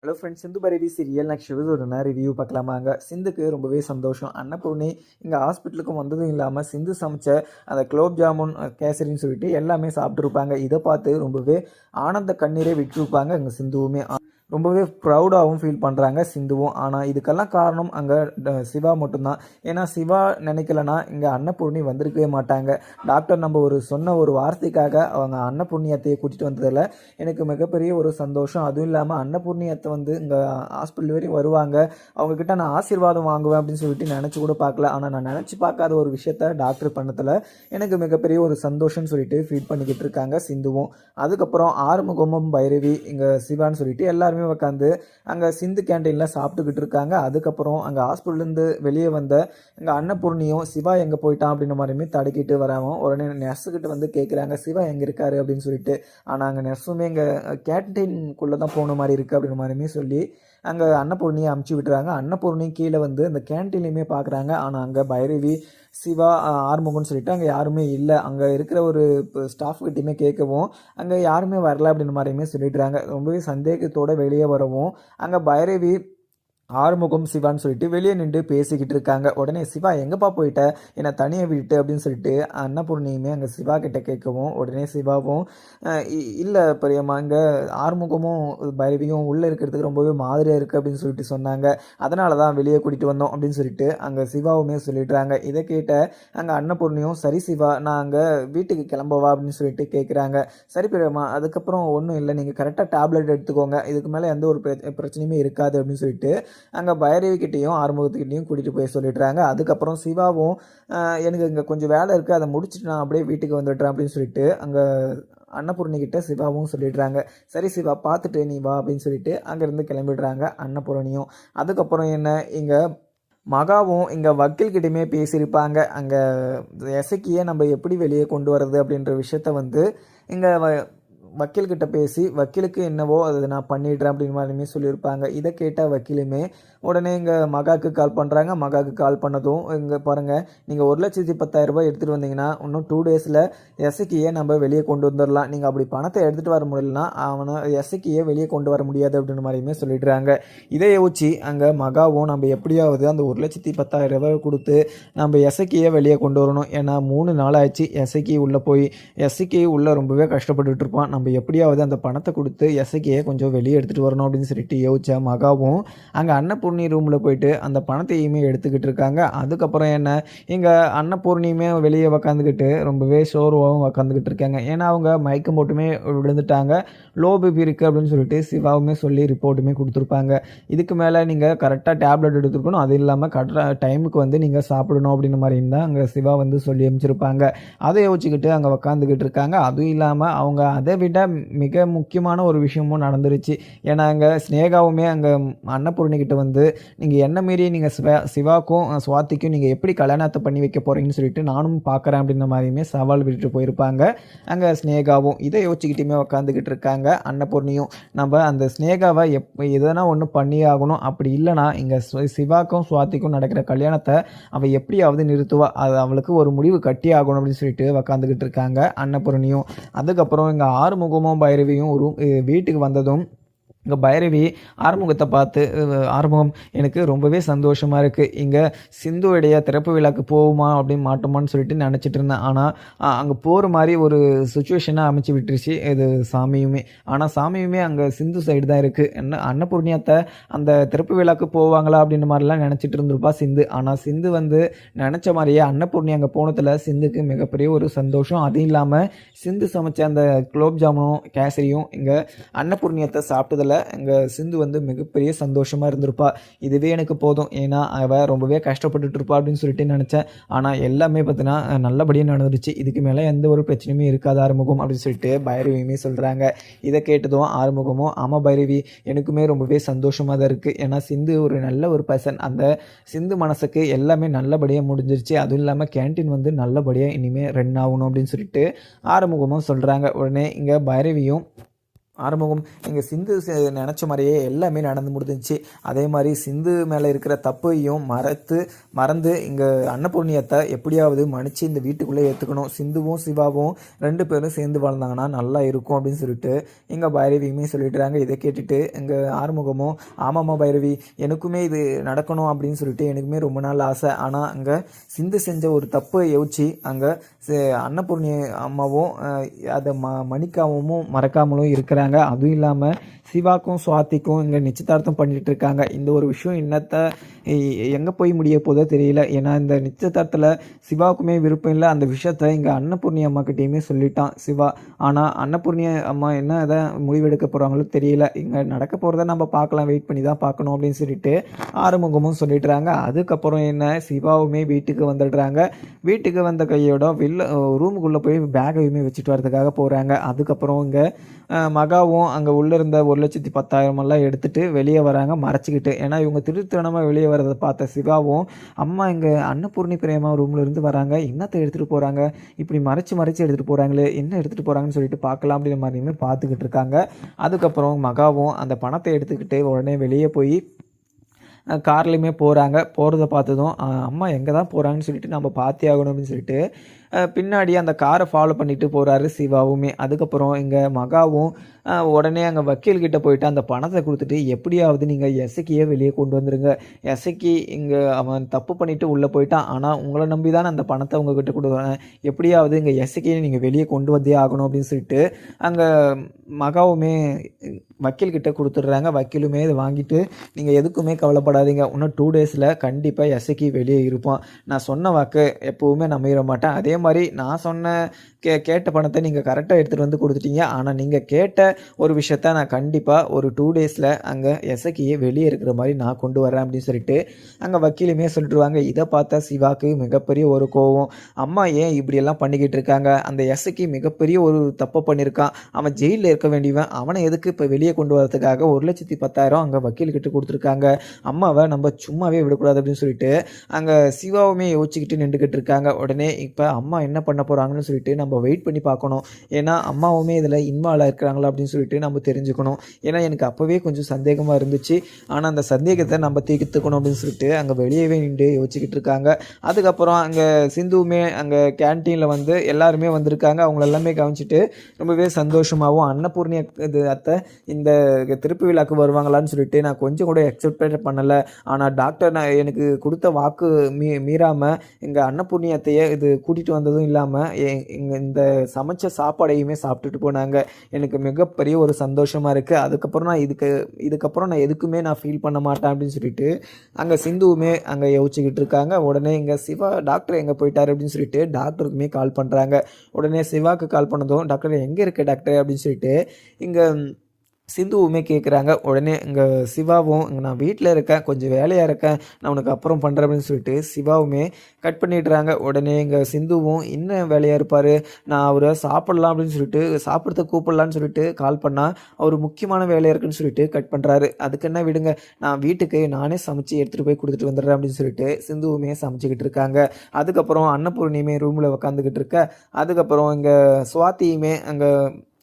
Hello friends, Sindhu Bhairavi serial next ஒரு review பார்க்கலாமாங்க. சிந்துக்கு ரொம்பவே சந்தோஷம். அன்னபூர்ணி இங்கே ஹாஸ்பிட்டலுக்கும் வந்ததும் இல்லாமல் சிந்து சமைச்ச அந்த குலோப் ஜாமுன் கேசரின்னு சொல்லிட்டு எல்லாமே சாப்பிட்ருப்பாங்க. இதை பார்த்து ரொம்பவே ஆனந்த கண்ணீரே விட்டுருப்பாங்க இங்கே சிந்துவுமே. ரொம்பவே ப்ரௌடாகவும் ஃபீல் பண்ணுறாங்க சிந்துவும். ஆனால் இதுக்கெல்லாம் காரணம் அங்கே சிவா மட்டும்தான். ஏன்னா சிவா நினைக்கலனா இங்கே அன்னபூர்ணி வந்திருக்கவே மாட்டாங்க. டாக்டர் நம்ம சொன்ன ஒரு வார்த்தைக்காக அவங்க அன்னபூர்ணியத்தையை கூட்டிகிட்டு வந்ததில் எனக்கு மிகப்பெரிய ஒரு சந்தோஷம். அதுவும் இல்லாமல் அன்னபூர்ணியத்தை இங்கே ஹாஸ்பிட்டல் வரையும் வருவாங்க, அவங்கக்கிட்ட நான் ஆசீர்வாதம் வாங்குவேன் அப்படின்னு சொல்லிட்டு நினச்சி கூட பார்க்கல. ஆனால் நான் நினச்சி பார்க்காத ஒரு விஷயத்த டாக்டர் பண்ணதில் எனக்கு மிகப்பெரிய ஒரு சந்தோஷம்னு சொல்லிட்டு ஃபீல் பண்ணிக்கிட்டு இருக்காங்க சிந்துவும். அதுக்கப்புறம் ஆறுமுகமும் பைரவி இங்கே சிவான்னு சொல்லிட்டு எல்லாருமே உட்காந்து அங்கே சிந்து கேண்டீனில் சாப்பிட்டுக்கிட்டு இருக்காங்க. அதுக்கப்புறம் அங்கே ஹாஸ்பிட்டல்லேருந்து வெளியே வந்த இங்கே அன்னபூர்ணியும் சிவா எங்கே போயிட்டான் அப்படின்ற மாதிரியுமே தடுக்கிட்டு வராமல் உடனே நர்ஸுக்கிட்ட கேட்குறாங்க சிவா எங்கே இருக்காரு அப்படின்னு சொல்லிட்டு. ஆனால் அங்கே நர்ஸுமே இங்கே கேன்டீனுக்குள்ளே தான் போன மாதிரி இருக்குது அப்படின்ற மாதிரியுமே சொல்லி அங்கே அன்னபூர்ணியை அமுச்சு விட்டுறாங்க. அன்னபூர்ணி கீழே அந்த கேன்டீன்லையுமே பார்க்குறாங்க. ஆனால் அங்கே பைரவி சிவா ஆறுமுகம்னு சொல்லிட்டு அங்கே யாருமே இல்லை. அங்கே இருக்கிற ஒரு ஸ்டாஃப்கிட்டையுமே கேட்கவும் அங்கே யாருமே வரல அப்படின்ற மாதிரியுமே சொல்லிடுறாங்க. ரொம்பவே சந்தேகத்தோடு வெளியே வரவும் அங்கே பைரவி ஆறுமுகம் சிவான்னு சொல்லிட்டு வெளியே நின்று பேசிக்கிட்டு இருக்காங்க. உடனே சிவா எங்கப்பா போயிட்ட, என்னை தனியாக விட்டு அப்படின்னு சொல்லிட்டு அன்னபூர்ணியுமே அங்கே சிவா கிட்ட கேட்கவும் உடனே சிவாவும் இல்லை பெரியம்மா, இங்கே ஆறுமுகமும் பைரவியும் உள்ளே இருக்கிறதுக்கு ரொம்பவே மாதிரியாக இருக்குது அப்படின்னு சொல்லிட்டு சொன்னாங்க, அதனால தான் வெளியே கூட்டிகிட்டு வந்தோம் அப்படின்னு சொல்லிட்டு அங்கே சிவாவுமே சொல்லிடுறாங்க. இதை கேட்ட அங்கே அன்னபூர்ணியும் சரி சிவா நான் அங்கே வீட்டுக்கு கிளம்பவா அப்படின்னு சொல்லிட்டு கேட்குறாங்க. சரி பெரியம்மா, அதுக்கப்புறம் ஒன்றும் இல்லை, நீங்கள் கரெக்டாக டேப்லெட் எடுத்துக்கோங்க, இதுக்கு மேலே எந்த ஒரு பிரச்சனையுமே இருக்காது அப்படின்னு சொல்லிட்டு அங்கே பைரவிக்கிட்டையும் ஆறுமுகத்துக்கிட்டையும் கூட்டிகிட்டு போய் சொல்லிடுறாங்க. அதுக்கப்புறம் சிவாவும் எனக்கு இங்கே கொஞ்சம் வேலை இருக்குது, அதை முடிச்சுட்டு நான் அப்படியே வீட்டுக்கு வந்துடுறேன் அப்படின்னு சொல்லிட்டு அங்கே அன்னபூர்ணிக்கிட்ட சிவாவும் சொல்லிடுறாங்க. சரி சிவா பார்த்துட்டு நீ வா அப்படின்னு சொல்லிட்டு அங்கேருந்து கிளம்பிடுறாங்க அன்னபூர்ணியும். அதுக்கப்புறம் என்ன இங்கே மகாவும் இங்கே வக்கீல்கிட்டையுமே பேசியிருப்பாங்க. அங்கே எசக்கியை நம்ம எப்படி வெளியே கொண்டு வர்றது அப்படின்ற விஷயத்த இங்கே வக்கீல்கிட்ட பேசி வக்கீலுக்கு என்னவோ அதை நான் பண்ணிடுறேன் அப்படின்னு மாதிரியுமே சொல்லியிருப்பாங்க. இதை கேட்ட வக்கீலுமே உடனே இங்கே மகாவுக்கு கால் பண்ணுறாங்க. மகாவுக்கு கால் பண்ணதும் இங்கே பாருங்கள், நீங்கள் 1,10,000 எடுத்துகிட்டு வந்தீங்கன்னா இன்னும் 2 டேஸில் எசக்கியை நம்ம வெளியே கொண்டு வந்துடலாம், நீங்கள் அப்படி பணத்தை எடுத்துகிட்டு வர முடியலன்னா அவனை எசக்கியை வெளியே கொண்டு வர முடியாது அப்படின்ற மாதிரியுமே சொல்லிடுறாங்க. இதை யோசிச்சு அங்கே மகாவும் நம்ம எப்படியாவது அந்த 1,10,000 கொடுத்து நம்ம எசக்கியை வெளியே கொண்டு வரணும். ஏன்னா 3 நாள் ஆச்சு எசக்கி உள்ளே போய், எசக்கி உள்ளே ரொம்பவே கஷ்டப்பட்டுட்டு இருப்பான், நம்ம எப்படியாவது அந்த பணத்தை கொடுத்து எசக்கியை கொஞ்சம் வெளியே எடுத்துகிட்டு வரணும் அப்படின்னு சொல்லிட்டு யோசிச்சா மகாவும் அங்கே அன்னபூர்ணி ரூமில் போயிட்டு அந்த பணத்தையுமே எடுத்துக்கிட்டு இருக்காங்க. அதுக்கப்புறம் என்ன இங்கே அன்னபூர்ணியுமே வெளியே உக்காந்துக்கிட்டு ரொம்பவே சோர்வாகவும் உக்காந்துக்கிட்டு இருக்காங்க. ஏன்னா அவங்க மயக்கம் போட்டுமே விழுந்துட்டாங்க, லோ பிபி இருக்குது அப்படின்னு சொல்லிட்டு சிவாவுமே சொல்லி ரிப்போர்ட்டுமே கொடுத்துருப்பாங்க. இதுக்கு மேலே நீங்கள் கரெக்டாக டேப்லெட் எடுத்துக்கணும், அது இல்லாமல் கரெக்டாக டைமுக்கு நீங்கள் சாப்பிடணும் அப்படின்னு மாதிரி தான் அங்கே சிவா சொல்லி அமைச்சிருப்பாங்க. அதை யோசிச்சுக்கிட்டு அங்கே உக்காந்துக்கிட்டு இருக்காங்க. அதுவும் இல்லாமல் அவங்க அதை விட மிக முக்கியமான ஒரு விஷயமும் நடந்துருச்சு. ஏன்னா அங்கே ஸ்னேகாவுமே அங்கே அன்னபூர்ணிக்கிட்ட நீங்கள் என்ன மீறி நீங்கள் சிவாக்கும் சுவாத்திக்கும் நீங்கள் எப்படி கல்யாணத்தை பண்ணி வைக்க போகிறீங்கன்னு சொல்லிட்டு நானும் பார்க்குறேன் அப்படின்ற மாதிரியுமே சவால் விட்டுட்டு போயிருப்பாங்க அங்கே ஸ்னேகாவும். இதை யோசிச்சுக்கிட்டுமே உட்காந்துக்கிட்டு இருக்காங்க அன்னபூர்ணியும். நம்ம அந்த ஸ்னேகாவை எதனா ஒன்று பண்ணி ஆகணும், அப்படி இல்லைனா இங்கே சிவாக்கும் சுவாத்திக்கும் நடக்கிற கல்யாணத்தை அவள் எப்படியாவது நிறுத்துவா, அது அவளுக்கு ஒரு முடிவு கட்டி ஆகணும் அப்படின்னு சொல்லிட்டு உட்காந்துக்கிட்டு இருக்காங்க அன்னபூர்ணியும். அதுக்கப்புறம் இங்கே ஆறுமுகமும் பைரவியும் வீட்டுக்கு வந்ததும் இங்கே பைரவி ஆறுமுகத்தை பார்த்து, ஆறுமுகம் எனக்கு ரொம்பவே சந்தோஷமாக இருக்குது, இங்கே சிந்துவுடைய திறப்பு விழாக்கு போகுமா அப்படின்னு மாட்டோமான்னு சொல்லிட்டு நினச்சிட்டு இருந்தேன். ஆனால் அங்கே போகிற மாதிரி ஒரு சுச்சுவேஷனாக அமைச்சு விட்டுருச்சு இது சாமியுமே. ஆனால் சாமியுமே அங்கே சிந்து சைடு தான் இருக்குது. அன்னபூர்ணியத்தை அந்த திறப்பு விழாக்கு போவாங்களா அப்படின்ற மாதிரிலாம் நினச்சிட்டு இருந்திருப்பா சிந்து. ஆனால் சிந்து நினச்ச மாதிரியே அன்னபூர்ணி அங்கே போனதில் சிந்துக்கு மிகப்பெரிய ஒரு சந்தோஷம். அதுவும் இல்லாமல் சிந்து சமைச்ச அந்த குலோப் ஜாமுனும் கேசரியும் இங்கே அன்னபூர்ணியத்தை சாப்பிட்டதில் இங்கே சிந்து மிகப்பெரிய சந்தோஷமாக இருந்திருப்பா. இதுவே எனக்கு போதும், ஏன்னா அவள் ரொம்பவே கஷ்டப்பட்டுட்டு இருப்பா அப்படின்னு சொல்லிட்டு நினச்சேன். ஆனால் எல்லாமே பார்த்தீங்கன்னா நல்லபடியாக நடந்துருச்சு, இதுக்கு மேலே எந்த ஒரு பிரச்சனையுமே இருக்காது ஆறுமுகம் அப்படின்னு சொல்லிட்டு பைரவியுமே சொல்கிறாங்க. இதை கேட்டதும் ஆறுமுகமும் ஆமாம் பைரவி எனக்குமே ரொம்பவே சந்தோஷமாக தான் இருக்குது, ஏன்னா சிந்து ஒரு நல்ல ஒரு பர்சன், அந்த சிந்து மனசுக்கு எல்லாமே நல்லபடியாக முடிஞ்சிருச்சு. அதுவும் இல்லாமல் கேன்டீன் நல்லபடியாக இனிமேல் ரன் ஆகணும் அப்படின்னு சொல்லிட்டு ஆறுமுகமும் சொல்கிறாங்க. உடனே இங்கே பைரவியும் ஆறுமுகம் எங்கள் சிந்து நினச்ச மாதிரியே எல்லாமே நடந்து முடிஞ்சிச்சு. அதே மாதிரி சிந்து மேலே இருக்கிற தப்பையும் மறந்து இங்கே அன்னபூர்ணியத்தை எப்படியாவது மன்னிச்சு இந்த வீட்டுக்குள்ளே ஏற்றுக்கணும். சிந்துவும் சிவாவும் 2 பேரும் சேர்ந்து வாழ்ந்தாங்கன்னா நல்லா இருக்கும் அப்படின்னு சொல்லிட்டு எங்கள் பைரவியுமே சொல்லிட்டுறாங்க. இதை கேட்டுட்டு எங்கள் ஆறுமுகமும் ஆமாம்மா பைரவி, எனக்குமே இது நடக்கணும் அப்படின்னு சொல்லிட்டு எனக்குமே ரொம்ப நாள் ஆசை. ஆனால் அங்கே சிந்து செஞ்ச ஒரு தப்பை யோசிச்சு அங்கே அன்னபூர்ணி அம்மாவும் அதை மன்னிக்காமலும் மறக்காமலும் இருக்கிறாங்க. அதுவும் இல்லாமல் சிவாக்கும் சுவாதிக்கும் இங்கே நிச்சயதார்த்தம் பண்ணிட்டு இருக்காங்க. இந்த ஒரு விஷயம் என்னத்தை எங்கே போய் முடிய போதோ தெரியல. ஏன்னா இந்த நிச்சயதார்த்தத்தில் சிவாவுக்குமே விருப்பம் இல்லை. அந்த விஷயத்த இங்கே அன்னபூர்ணி அம்மா கிட்டேயுமே சொல்லிட்டான் சிவா. ஆனால் அன்னபூர்ணி அம்மா என்ன எதை முடிவெடுக்க போகிறாங்களோ தெரியல. இங்கே நடக்க போகிறத நம்ம பார்க்கலாம், வெயிட் பண்ணி தான் பார்க்கணும் அப்படின்னு சொல்லிட்டு ஆறுமுகமும் சொல்லிட்டுறாங்க. அதுக்கப்புறம் என்ன, சிவாவுமே வீட்டுக்கு வந்துடுறாங்க. வீட்டுக்கு வந்த கையோட ரூமுக்குள்ளே போய் பேக்கையுமே வச்சுட்டு வரதுக்காக போகிறாங்க. அதுக்கப்புறம் இங்கே மகாவும் அங்கே உள்ளே இருந்த 1,10,000 எடுத்துகிட்டு வெளியே வராங்க மறைச்சிக்கிட்டு. ஏன்னா இவங்க திருத்தனமாக வெளியே வரதை பார்த்த சிவாவும் அம்மா இங்கே அன்னபூர்ணி பிரேமா ரூமில் இருந்து வராங்க, என்னத்தை எடுத்துகிட்டு போகிறாங்க, இப்படி மறைச்சி எடுத்துகிட்டு போகிறாங்களே, என்ன எடுத்துகிட்டு போகிறாங்கன்னு சொல்லிட்டு பார்க்கலாம் அப்படின்ற மாதிரியுமே பார்த்துக்கிட்டு இருக்காங்க. அதுக்கப்புறம் மகாவும் அந்த பணத்தை எடுத்துக்கிட்டு உடனே வெளியே போய் கார்லேயுமே போகிறாங்க. போகிறத பார்த்ததும் அம்மா எங்கே தான் போகிறாங்கன்னு சொல்லிட்டு நம்ம பார்த்தே ஆகணும் அப்படின்னு சொல்லிட்டு பின்னாடி அந்த காரை ஃபாலோ பண்ணிட்டு போகிறாரு சிவாவுமே. அதுக்கப்புறம் இங்கே மகாவும் உடனே அங்கே வக்கீல்கிட்ட போயிட்டு அந்த பணத்தை கொடுத்துட்டு எப்படியாவது நீங்கள் எசக்கியை வெளியே கொண்டு வந்துடுங்க, எசக்கி இங்கே அவன் தப்பு பண்ணிவிட்டு உள்ளே போயிட்டான், ஆனால் உங்களை நம்பி தானே அந்த பணத்தை உங்ககிட்ட கொடுக்குறேன், எப்படியாவது இங்கே எசக்கியை நீங்கள் வெளியே கொண்டு வந்தே ஆகணும் அப்படின்னு சொல்லிட்டு அங்கே மகாவுமே வக்கீல்கிட்ட கொடுத்துட்றாங்க. வக்கீலுமே இதை வாங்கிட்டு நீங்கள் எதுக்குமே கவலைப்படாதீங்க, இன்னும் 2 டேஸில் கண்டிப்பாக எசக்கி வெளியே இருப்பான், நான் சொன்ன வாக்கு எப்போவுமே நம்பிட மாட்டேன், அதே மாதிரி நான் சொன்ன கேட்ட பணத்தை நீங்கள் கரெக்டாக எடுத்துகிட்டு வந்து கொடுத்துட்டீங்க, ஆனால் நீங்கள் கேட்ட ஒரு விஷயத்த நான் கண்டிப்பாக ஒரு 2 டேஸில் அங்கே எசக்கியை வெளியே இருக்கிற மாதிரி நான் கொண்டு வரேன் அப்படின்னு சொல்லிட்டு அங்கே வக்கீலுமே சொல்லிட்டுருவாங்க. இதை பார்த்தா சிவாக்கு மிகப்பெரிய ஒரு கோவம். அம்மா ஏன் இப்படியெல்லாம் பண்ணிக்கிட்டு இருக்காங்க, அந்த எசக்கி மிகப்பெரிய ஒரு தப்பை பண்ணியிருக்கான், அவன் ஜெயிலில் இருக்க வேண்டியவன், அவனை எதுக்கு இப்போ வெளியே கொண்டு வரதுக்காக 1,10,000 அங்கே வக்கீல்கிட்ட கொடுத்துருக்காங்க, அம்மாவை நம்ம சும்மாவே விடக்கூடாது அப்படின்னு சொல்லிட்டு அங்கே சிவாவுமே யோசிச்சுக்கிட்டு நின்றுக்கிட்டு இருக்காங்க. உடனே இப்போ அம்மா என்ன பண்ண போகிறாங்கன்னு சொல்லிட்டு நம்ம வெயிட் பண்ணி பார்க்கணும். ஏன்னா அம்மாவுமே இதில் இன்வால்வ் இருக்கிறாங்களா அப்படின்னு சொல்லிட்டு நம்ம தெரிஞ்சுக்கணும். ஏன்னா எனக்கு அப்போவே கொஞ்சம் சந்தேகமாக இருந்துச்சு, ஆனால் அந்த சந்தேகத்தை நம்ம தீர்த்துக்கணும் அப்படின்னு சொல்லிட்டு அங்கே வெளியவே நின்று யோசிச்சுக்கிட்டு இருக்காங்க. அதுக்கப்புறம் அங்கே சிந்துவுமே அங்கே கேன்டீனில் வந்து எல்லாருமே வந்திருக்காங்க. அவங்கள எல்லாமே கவனிச்சிட்டு ரொம்பவே சந்தோஷமாகவும் அன்னபூர்ணி அத்தை இந்த திருப்பி விழாக்கு வருவாங்களான்னு சொல்லிட்டு நான் கொஞ்சம் கூட எக்ஸ்பெக்ட் பண்ணலை. ஆனால் டாக்டர் நான் எனக்கு கொடுத்த வாக்கு மீறாமல் எங்கள் அன்னபூர்ணி அத்தையை இது கூட்டிகிட்டு வந்ததும் இல்லாமல் இங்கே இந்த சமைச்ச சாப்பாடையுமே சாப்பிட்டுட்டு போனாங்க. எனக்கு மிகப்பெரிய ஒரு சந்தோஷமாக இருக்குது. அதுக்கப்புறம் நான் இதுக்கப்புறம் நான் எதுக்குமே நான் ஃபீல் பண்ண மாட்டேன் அப்படின்னு சொல்லிட்டு அங்கே சிந்துவுமே அங்கே யோசிச்சுக்கிட்டு இருக்காங்க. உடனே இங்கே சிவா டாக்டர் எங்கே போயிட்டார் அப்படின்னு சொல்லிட்டு டாக்டருக்குமே கால் பண்ணுறாங்க. உடனே சிவாவுக்கு கால் பண்ணதும் டாக்டர் எங்கே இருக்க டாக்டர் அப்படின்னு சொல்லிட்டு இங்கே சிந்துவுமே கேட்குறாங்க. உடனே இங்கே சிவாவும் இங்கே நான் வீட்டில் இருக்கேன், கொஞ்சம் வேலையாக இருக்கேன், நான் உனக்கு அப்புறம் பண்ணுறேன் அப்படின்னு சொல்லிட்டு சிவாவுமே கட் பண்ணிடுறாங்க. உடனே இங்கே சிந்துவும் இன்னும் வேலையாக இருப்பார், நான் அவரை சாப்பிட்லாம் அப்படின்னு சொல்லிட்டு சாப்பிட்றத கூப்பிடலான்னு சொல்லிட்டு கால் பண்ணால் அவர் முக்கியமான வேலையாக இருக்குன்னு சொல்லிட்டு கட் பண்ணுறாரு. அதுக்கு என்ன விடுங்க, நான் வீட்டுக்கு நானே சமைச்சு எடுத்துகிட்டு போய் கொடுத்துட்டு வந்துடுறேன் அப்படின்னு சொல்லிட்டு சிந்துவுமே சமைச்சிக்கிட்டு இருக்காங்க. அதுக்கப்புறம் அன்னபூர்ணியுமே ரூமில் உட்காந்துக்கிட்டு இருக்க. அதுக்கப்புறம் இங்கே சுவாத்தியுமே அங்கே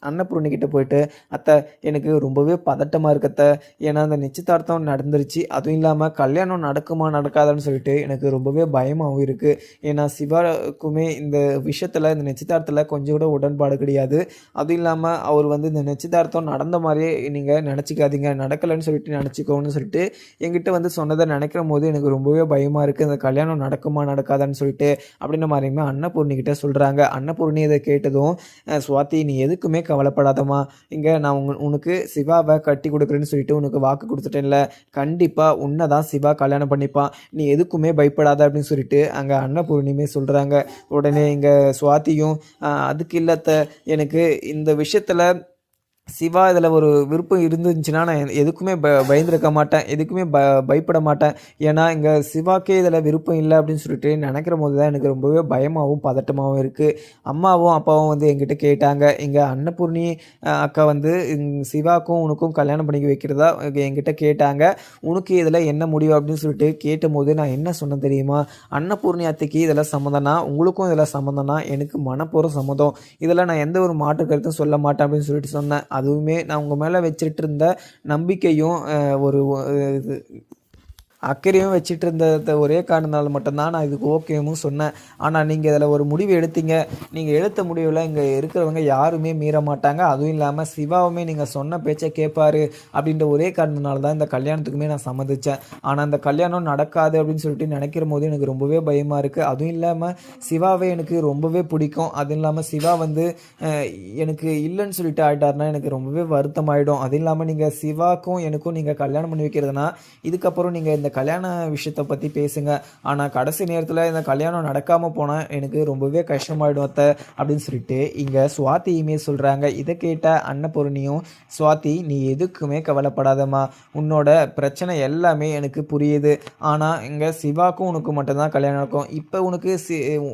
அன்னபூர்ணிக்கிட்ட போயிட்டு அத்தை எனக்கு ரொம்பவே பதட்டமாக இருக்கத்த, ஏன்னா அந்த நிச்சயதார்த்தம் நடந்துருச்சு, அதுவும் இல்லாமல் கல்யாணம் நடக்குமா நடக்காதான்னு சொல்லிட்டு எனக்கு ரொம்பவே பயமாகவும் இருக்குது. ஏன்னா சிவாக்குமே இந்த விஷயத்தில் இந்த நிச்சயதார்த்தத்தில் கொஞ்சம் கூட உடன்பாடு கிடையாது. அதுவும் இல்லாமல் அவர் வந்து இந்த நிச்சயதார்த்தம் நடந்த மாதிரியே நீங்கள் நினச்சிக்காதீங்க, நடக்கலைன்னு சொல்லிட்டு நினச்சிக்கோன்னு சொல்லிட்டு என்கிட்ட வந்து சொன்னதை நினைக்கிற போது எனக்கு ரொம்பவே பயமாக இருக்குது, இந்த கல்யாணம் நடக்குமா நடக்காதான்னு சொல்லிட்டு அப்படின்ற மாதிரியுமே அன்னபூர்ணிக்கிட்ட சொல்கிறாங்க. அன்னபூர்ணி இதை கேட்டதும் சுவாதி நீ எதுக்குமே கவலைப்படாதம்மா, இங்கே நான் உனக்கு சிவாவை கட்டி கொடுக்குறேன்னு சொல்லிட்டு உனக்கு வாக்கு கொடுத்துட்டேன்ல, கண்டிப்பாக உன்னை தான் சிவா கல்யாணம் பண்ணிப்பான், நீ எதுக்குமே பயப்படாத அப்படின்னு சொல்லிட்டு அங்கே அன்னபூர்ணியுமே சொல்கிறாங்க. உடனே இங்கே சுவாத்தியும் அதுக்கு இல்லத்த, எனக்கு இந்த விஷயத்தில் சிவா இதில் ஒரு விருப்பம் இருந்துச்சுன்னா நான் எதுக்குமே பயந்துருக்க மாட்டேன், எதுக்குமே பயப்பட மாட்டேன், ஏன்னா இங்கே சிவாக்கே இதில் விருப்பம் இல்லை அப்படின்னு சொல்லிட்டு நினைக்கிற போது தான் எனக்கு ரொம்பவே பயமாகவும் பதட்டமாகவும் இருக்குது. அம்மாவும் அப்பாவும் வந்து என்கிட்ட கேட்டாங்க, இங்கே அன்னபூர்ணி அக்கா வந்து சிவாக்கும் உனக்கும் கல்யாணம் பண்ணி வைக்கிறதா என்கிட்ட கேட்டாங்க, உனக்கு இதில் என்ன முடியும் அப்படின்னு சொல்லிட்டு கேட்டபோது நான் என்ன சொன்னேன் தெரியுமா, அன்னபூர்ணி அத்தைக்கு இதில் சம்மந்தம்னா உங்களுக்கும் இதில் சம்மந்தம்னா எனக்கு மனப்பூர்வ சம்மதம், இதில் நான் எந்த ஒரு மாற்று கருத்தும் சொல்ல மாட்டேன் அப்படின்னு சொல்லிட்டு சொன்னேன். அதுவுமே நான் உங்கள் மேலே வச்சுட்டு இருந்த நம்பிக்கையும் ஒரு இது அக்கறையும் வச்சுட்டு இருந்த ஒரே காரணத்தால் மட்டும்தான் நான் இதுக்கு ஓகேவும் சொன்னேன். ஆனால் நீங்கள் இதில் ஒரு முடிவு எடுத்தீங்க. நீங்கள் எடுத்த முடிவில் இங்கே இருக்கிறவங்க யாருமே மீற மாட்டாங்க. அதுவும் இல்லாமல் சிவாவுமே நீங்கள் சொன்ன பேச்சை கேட்பாரு அப்படின்ற ஒரே காரணத்தினால தான் இந்த கல்யாணத்துக்குமே நான் சம்மதித்தேன். ஆனால் இந்த கல்யாணம் நடக்காது அப்படின்னு சொல்லிட்டு நினைக்கிற போது எனக்கு ரொம்பவே பயமாக இருக்குது. அதுவும் இல்லாமல் சிவாவே எனக்கு ரொம்பவே பிடிக்கும். அதுவும் இல்லாமல் சிவா வந்து எனக்கு இல்லைன்னு சொல்லிட்டு ஆகிட்டாருன்னா எனக்கு ரொம்பவே வருத்தமாயிடும். அதுவும் இல்லாமல் நீங்கள் சிவாக்கும் எனக்கும் நீங்கள் கல்யாணம் பண்ணி வைக்கிறதுனா இதுக்கப்புறம் நீங்கள் இந்த கல்யாண விஷயத்தை பற்றி பேசுங்க. ஆனால் கடைசி நேரத்தில் இந்த கல்யாணம் நடக்காமல் போனால் எனக்கு ரொம்பவே கஷ்டமாயிடும் அத்தை அப்படின்னு சொல்லிட்டு இங்கே சுவாத்தியுமே சொல்கிறாங்க. இதை கேட்ட அன்னபூர்ணியும், சுவாதி நீ எதுக்குமே கவலைப்படாதம்மா, உன்னோட பிரச்சனை எல்லாமே எனக்கு புரியுது. ஆனால் இங்கே சிவாக்கும் உனக்கு மட்டும்தான் கல்யாணம் நடக்கும். இப்போ உனக்கு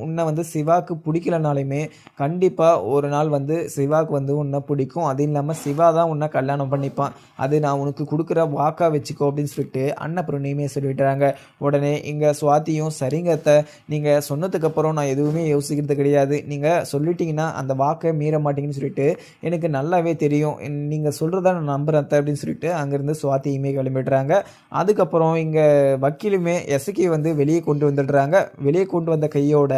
உன்னை வந்து சிவாக்கு பிடிக்கலனாலுமே கண்டிப்பாக ஒரு நாள் வந்து சிவாக்கு வந்து உன்னை பிடிக்கும். அது இல்லாமல் சிவா தான் உன்னை கல்யாணம் பண்ணிப்பான். அது நான் உனக்கு கொடுக்குற வாக்கா வச்சுக்கோ அப்படின்னு சொல்லிட்டு அன்னபூர்ணியுமே சொல்லிட்டாங்க. உடனே இங்கே சுவாத்தியும் சரிங்க அத்தை, நீங்கள் சொன்னதுக்கப்புறம் நான் எதுவுமே யோசிக்கிறது கிடையாது. நீங்கள் சொல்லிட்டீங்கன்னா அந்த வாக்கை மீற மாட்டீங்கன்னு சொல்லிட்டு எனக்கு நல்லாவே தெரியும். நீங்கள் சொல்கிறத நான் நம்புகிறேன் அத்தை அப்படின்னு சொல்லிட்டு அங்கேருந்து சுவாத்தியுமே கிளம்பிடுறாங்க. அதுக்கப்புறம் இங்கே வக்கீலுமே எசக்கி வந்து வெளியே கொண்டு வந்துடுறாங்க. வெளியே கொண்டு வந்த கையோட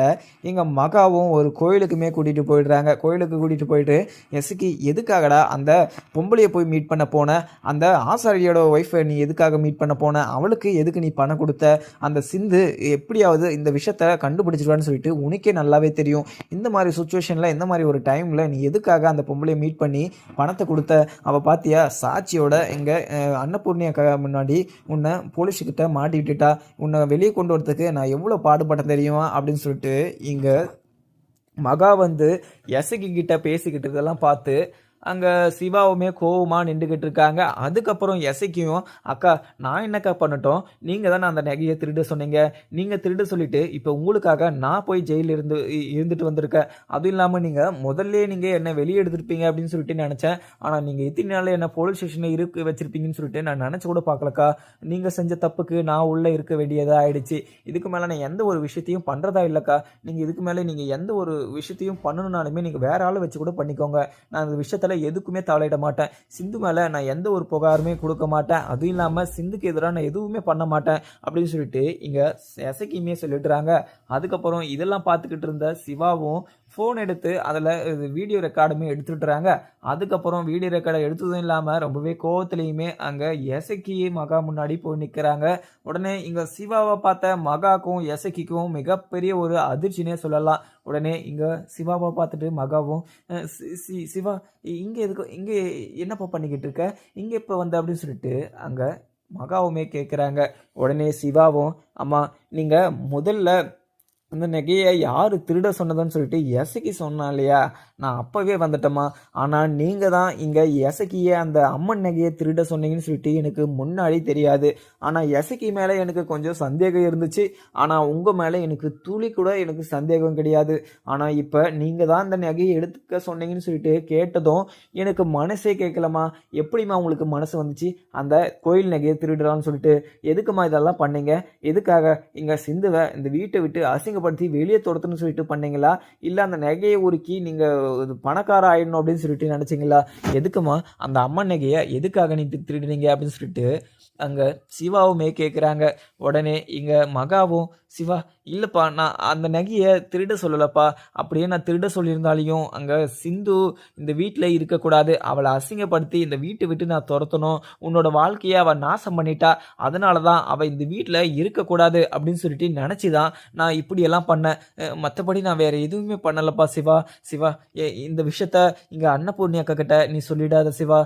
எங்கள் மகாவும் ஒரு கோயிலுக்குமே கூட்டிகிட்டு போயிடுறாங்க. கோயிலுக்கு கூட்டிகிட்டு போயிட்டு எசக்கி எதுக்காகடா அந்த பொம்பளையை போய் மீட் பண்ண போன, அந்த ஆசாரியோட ஒய்ஃபை நீ எதுக்காக மீட் பண்ண போன, அவளுக்கு எதுக்கு நீ பணம் கொடுத்த, அந்த சிந்து எப்படியாவது இந்த விஷயத்த கண்டுபிடிச்சிருவான்னு சொல்லிட்டு உனக்கே நல்லாவே தெரியும். இந்த மாதிரி சுச்சுவேஷனில் இந்த மாதிரி ஒரு டைமில் நீ எதுக்காக அந்த பொம்பளையை மீட் பண்ணி பணத்தை கொடுத்த, அவள் பார்த்தியா சாட்சியோட எங்கள் அன்னபூர்ணியா முன்னாடி உன்னை போலீஸுக்கிட்ட மாட்டி விட்டுட்டா, உன்னை வெளியே கொண்டு வரதுக்கு நான் எவ்வளோ பாடுபட்டேன் தெரியுமா அப்படின்னு சொல்லிட்டு இங்கே மகா வந்து எசகி கிட்ட பேசிக்கிட்டு இதெல்லாம் பார்த்து அங்கே சிவாவுமே கோவமாக நின்றுக்கிட்டு இருக்காங்க. அதுக்கப்புறம் எசைக்கும், அக்கா நான் என்னக்கா பண்ணட்டும், நீங்கள் தானே அந்த நகையை திருட சொன்னீங்க, நீங்கள் திருட சொல்லிவிட்டு இப்போ உங்களுக்காக நான் போய் ஜெயிலில் இருந்துட்டு வந்திருக்கேன். அதுவும் இல்லாமல் நீங்கள் முதல்ல நீங்கள் என்னை வெளியே எடுத்துருப்பீங்க அப்படின்னு சொல்லிட்டு நினச்சேன். ஆனால் நீங்கள் இத்தனை நாள் என்ன போலீஸ் ஸ்டேஷனில் வச்சிருப்பீங்கன்னு சொல்லிட்டு நான் நினச்சி கூட பார்க்கலக்கா. நீங்கள் செஞ்ச தப்புக்கு நான் உள்ளே இருக்க வேண்டியதாக ஆயிடுச்சு. இதுக்கு மேலே நான் எந்த ஒரு விஷயத்தையும் பண்ணுறதா இல்லைக்கா. நீங்கள் இதுக்கு மேலே நீங்கள் எந்த ஒரு விஷயத்தையும் பண்ணணுன்னாலுமே நீங்கள் வேற ஆளை வச்சு கூட பண்ணிக்கோங்க. நான் அந்த விஷயத்தை எதுக்குமே தலையிட மாட்டேன். சிந்து மேல நான் எந்த ஒரு புகாருமே கொடுக்க மாட்டேன். அதுவும் இல்லாம சிந்துக்கு எதிராக நான் எதுவுமே பண்ண மாட்டேன் அப்படின்னு சொல்லிட்டு இங்க எசக்கியுமே சொல்லிடுறாங்க. அதுக்கப்புறம் இதெல்லாம் பார்த்துக்கிட்டு இருந்த சிவாவும் ஃபோன் எடுத்து அதில் வீடியோ ரெக்கார்டுமே எடுத்துட்டுறாங்க. அதுக்கப்புறம் வீடியோ ரெக்கார்டை எடுத்ததும் இல்லாமல் ரொம்பவே கோவத்துலேயுமே அங்கே எசக்கி மகா முன்னாடி போய் நிற்கிறாங்க. உடனே இங்கே சிவாவை பார்த்த மகாக்கும் எசக்கிக்கும் மிகப்பெரிய ஒரு அதிர்ச்சினே சொல்லலாம். உடனே இங்கே சிவாவை பார்த்துட்டு மகாவும், சிவா இங்கே எதுக்கு, இங்கே என்னப்பா பண்ணிக்கிட்டு இருக்க, இங்கே இப்போ வந்த அப்படின்னு சொல்லிட்டு அங்கே மகாவுமே கேட்குறாங்க. உடனே சிவாவும், அம்மா நீங்கள் முதல்ல அந்த நகையை யார் திருட சொன்னதுன்னு சொல்லிட்டு எசக்கி சொன்னா இல்லையா, நான் அப்போவே வந்துட்டேம்மா. ஆனால் நீங்கள் தான் இங்கே எசக்கியை அந்த அம்மன் நகையை திருட சொன்னீங்கன்னு சொல்லிட்டு எனக்கு முன்னாடி தெரியாது. ஆனால் எசக்கி மேலே எனக்கு கொஞ்சம் சந்தேகம் இருந்துச்சு. ஆனால் உங்கள் மேலே எனக்கு துளி கூட எனக்கு சந்தேகம் கிடையாது. ஆனால் இப்போ நீங்கள் தான் அந்த நகையை எடுத்துக்க சொன்னீங்கன்னு சொல்லிட்டு கேட்டதும் எனக்கு மனசே கேட்கலம்மா. எப்படிம்மா உங்களுக்கு மனசு வந்துச்சு அந்த கோயில் நகையை திருடுறான்னு சொல்லிட்டு? எதுக்குமா இதெல்லாம் பண்ணீங்க? எதுக்காக இங்கே சிந்துவை இந்த வீட்டை விட்டு அசிங்கப்படுத்தி வெளியே துரத்துன்னு சொல்லிட்டு பண்ணீங்களா? இல்லை அந்த நகையை உருக்கி நீங்கள் பணக்கார ஆயிடணும் அப்படின்னு சொல்லிட்டு நினச்சிங்களா? எதுக்குமா அந்த அம்மன் நகையை எதுக்காக நீ திருடுனீங்க அப்படின்னு சொல்லிட்டு அங்கே சிவாவுமே கேட்குறாங்க. உடனே இங்கே மகாவும், சிவா இல்லைப்பா நான் அந்த நகையை திருட சொல்லலைப்பா. அப்படியே நான் திருட சொல்லியிருந்தாலையும் அங்கே சிந்து இந்த வீட்டில் இருக்கக்கூடாது, அவளை அசிங்கப்படுத்தி இந்த வீட்டை விட்டு நான் துரத்தணும், உன்னோட வாழ்க்கையை அவள் நாசம் பண்ணிட்டா, அதனால தான் அவள் இந்த வீட்டில் இருக்கக்கூடாது அப்படின்னு சொல்லிட்டு நினச்சி தான் நான் இப்படியெல்லாம் பண்ணேன். மற்றபடி நான் வேறு எதுவுமே பண்ணலப்பா சிவா. சிவா இந்த விஷயத்த இங்கே அன்னபூர்ணி அக்கா கிட்ட நீ சொல்லிடாத சிவா.